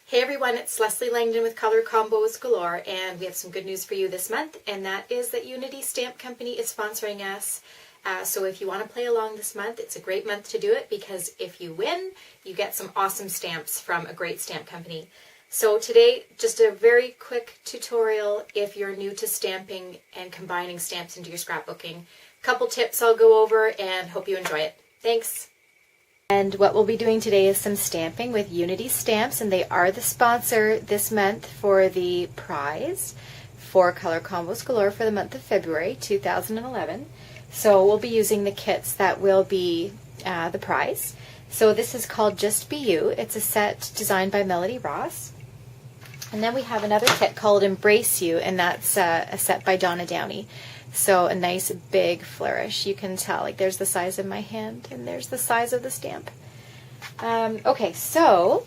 Hey everyone, it's Lesley Langdon with Color Combos Galore, and we have some good news for you this month, and that is that Unity Stamp Company is sponsoring us. So if you want to play along this month, it's a great month to do it, because if you win, you get some awesome stamps from a great stamp company. So today, just a very quick tutorial if you're new to stamping and combining stamps into your scrapbooking. Couple tips I'll go over, and hope you enjoy it. Thanks! And what we'll be doing today is some stamping with Unity Stamps, and they are the sponsor this month for the prize for Color Combos Galore for the month of February 2011. So we'll be using the kits that will be the prize. So this is called Just Be You. It's a set designed by Melody Ross. And then we have another kit called Embrace You, and that's a set by Donna Downey. So a nice big flourish. You can tell, like, there's the size of my hand and there's the size of the stamp. Okay, so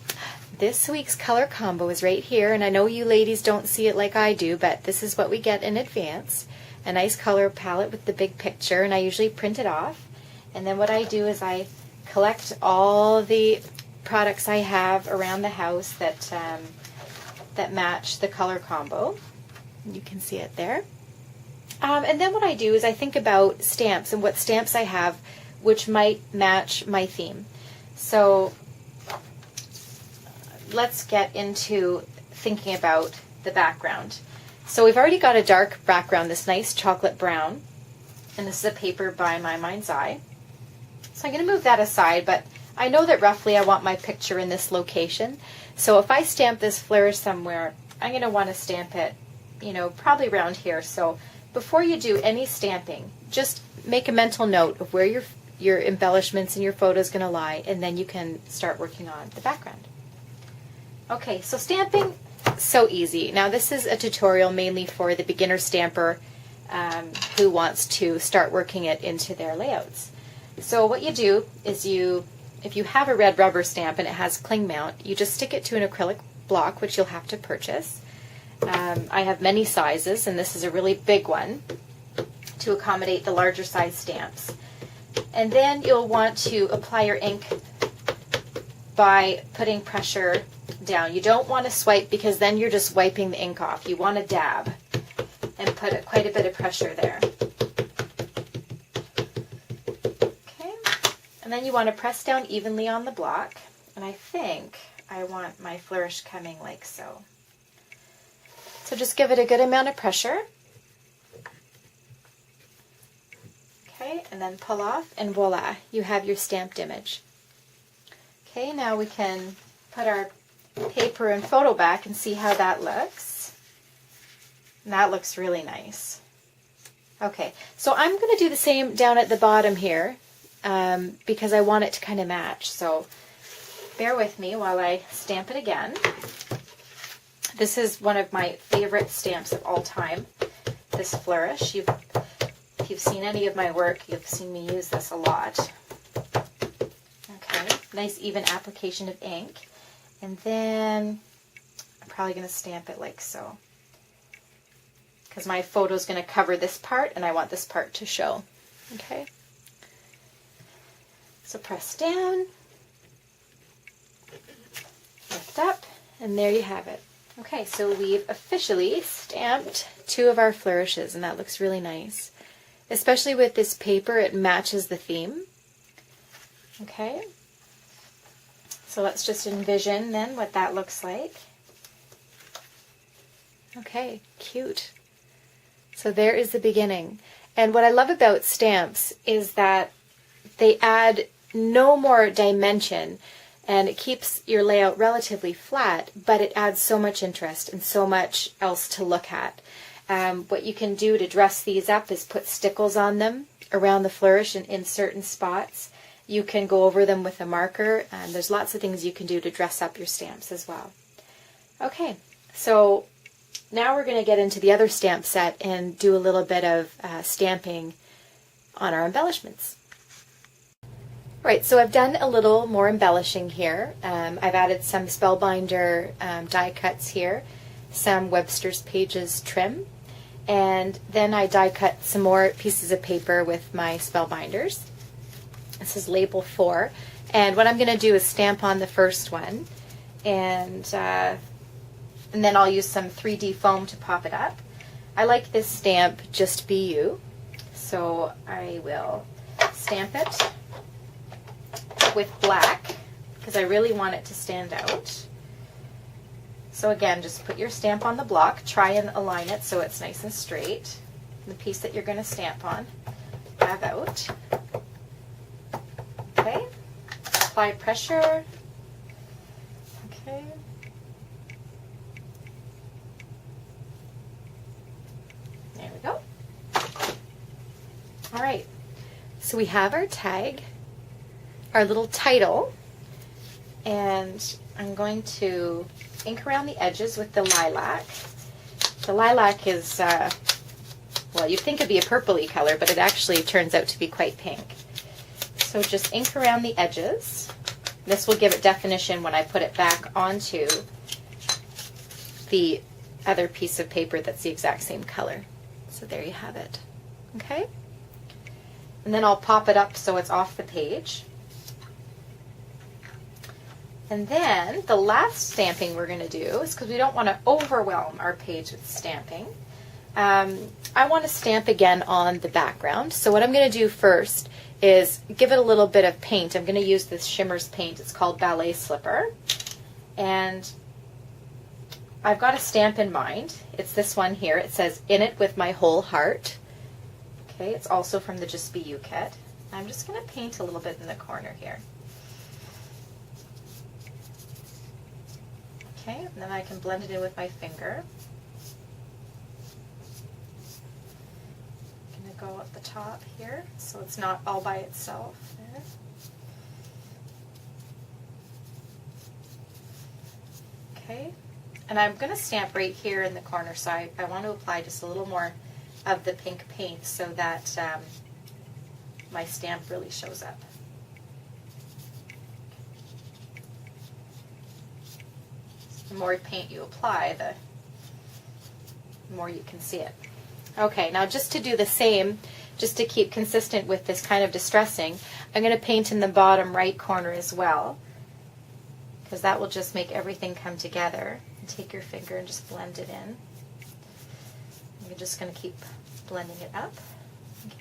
this week's color combo is right here, and I know you ladies don't see it like I do, but this is what we get in advance. A nice color palette with the big picture, and I usually print it off. And then what I do is I collect all the products I have around the house that, that match the color combo. You can see it there. And then what I do is I think about stamps and what stamps I have which might match my theme. So let's get into thinking about the background. So we've already got a dark background, this nice chocolate brown, and this is a paper by My Mind's Eye. So I'm going to move that aside, but I know that roughly I want my picture in this location. So if I stamp this flourish somewhere, I'm going to want to stamp it, you know, probably around here. So before you do any stamping, just make a mental note of where your embellishments and your photo is going to lie, and then you can start working on the background. Okay, so stamping, so easy. Now this is a tutorial mainly for the beginner stamper who wants to start working it into their layouts. So what you do is if you have a red rubber stamp and it has cling mount, you just stick it to an acrylic block, which you'll have to purchase. I have many sizes, and this is a really big one to accommodate the larger size stamps. And then you'll want to apply your ink by putting pressure down. You don't want to swipe, because then you're just wiping the ink off. You want to dab and put quite a bit of pressure there. Okay, and then you want to press down evenly on the block, and I think I want my flourish coming like so. So just give it a good amount of pressure. Okay, and then pull off, and voila, you have your stamped image. Okay, now we can put our paper and photo back and see how that looks. And that looks really nice. Okay, so I'm going to do the same down at the bottom here because I want it to kind of match. So bear with me while I stamp it again. This is one of my favorite stamps of all time, this flourish. If you've seen any of my work, you've seen me use this a lot. Okay, nice even application of ink. And then I'm probably going to stamp it like so, because my photo is going to cover this part, and I want this part to show. Okay, so press down, lift up, and there you have it. Okay, so we've officially stamped two of our flourishes, and that looks really nice. Especially with this paper, it matches the theme. Okay, so let's just envision then what that looks like. Okay, cute. So there is the beginning. And what I love about stamps is that they add no more dimension, and it keeps your layout relatively flat, but it adds so much interest and so much else to look at. What you can do to dress these up is put stickles on them around the flourish and in certain spots. You can go over them with a marker, and there's lots of things you can do to dress up your stamps as well. Okay, so now we're going to get into the other stamp set and do a little bit of stamping on our embellishments. Right, so I've done a little more embellishing here. I've added some Spellbinder die cuts here, some Webster's Pages trim, and then I die cut some more pieces of paper with my Spellbinders. This is label 4, and what I'm going to do is stamp on the first one, and then I'll use some 3D foam to pop it up. I like this stamp Just Be You, so I will stamp it with black because I really want it to stand out. So again, just put your stamp on the block, try and align it so it's nice and straight. The piece that you're going to stamp on, have out. Okay, apply pressure. Okay. There we go. All right, so we have our tag, our little title, and I'm going to ink around the edges with the lilac. The lilac is, well, you'd think it'd be a purpley color, but it actually turns out to be quite pink. So just ink around the edges. This will give it definition when I put it back onto the other piece of paper that's the exact same color. So there you have it. Okay? And then I'll pop it up so it's off the page. And then the last stamping we're going to do is, because we don't want to overwhelm our page with stamping, I want to stamp again on the background. So what I'm going to do first is give it a little bit of paint. I'm going to use this Shimmers paint. It's called Ballet Slipper. And I've got a stamp in mind. It's this one here. It says, "In It With My Whole Heart." Okay, it's also from the Just Be You kit. I'm just going to paint a little bit in the corner here. Okay, and then I can blend it in with my finger. I'm going to go up the top here so it's not all by itself. There. Okay, and I'm going to stamp right here in the corner, so I want to apply just a little more of the pink paint so that my stamp really shows up. The more paint you apply, the more you can see it. Okay, now just to do the same, just to keep consistent with this kind of distressing, I'm going to paint in the bottom right corner as well, because that will just make everything come together. And take your finger and just blend it in. You're just going to keep blending it up. Okay.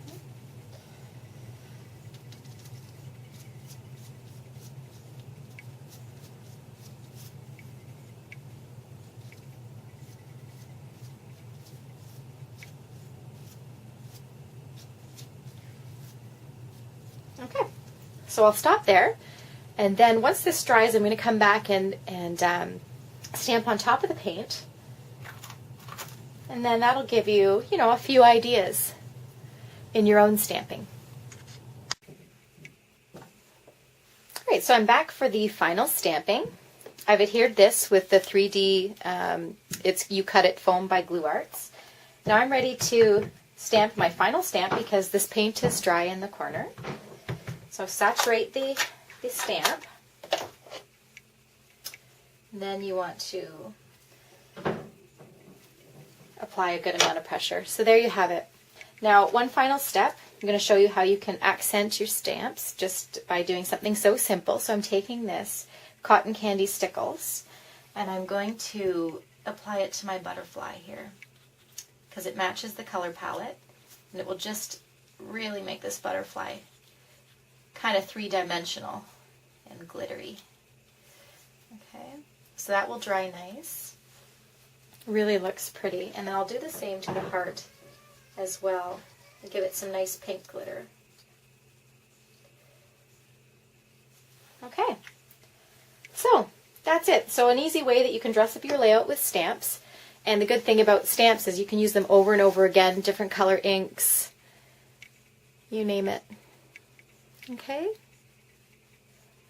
Okay, so I'll stop there, and then once this dries, I'm going to come back and stamp on top of the paint, and then that'll give you, a few ideas in your own stamping. All right, so I'm back for the final stamping. I've adhered this with the 3D, it's You Cut It foam by Glue Arts. Now I'm ready to stamp my final stamp because this paint is dry in the corner. So saturate the stamp. And then you want to apply a good amount of pressure. So there you have it. Now, one final step. I'm going to show you how you can accent your stamps just by doing something so simple. So I'm taking this cotton candy stickles and I'm going to apply it to my butterfly here because it matches the color palette and it will just really make this butterfly kind of three-dimensional and glittery. Okay, so that will dry nice. Really looks pretty. And then I'll do the same to the heart as well and give it some nice pink glitter. Okay, so that's it. So an easy way that you can dress up your layout with stamps. And the good thing about stamps is you can use them over and over again, different color inks, you name it. Okay,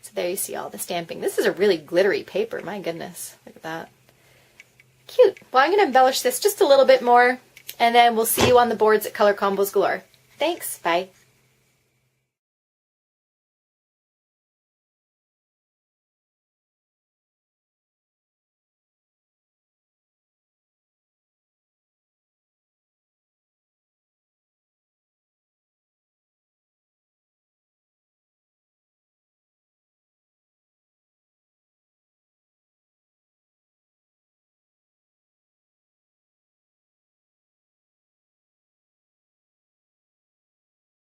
so there you see all the stamping. This is a really glittery paper, my goodness, look at that. Cute. Well, I'm going to embellish this just a little bit more, and then we'll see you on the boards at Color Combos Galore. Thanks, bye.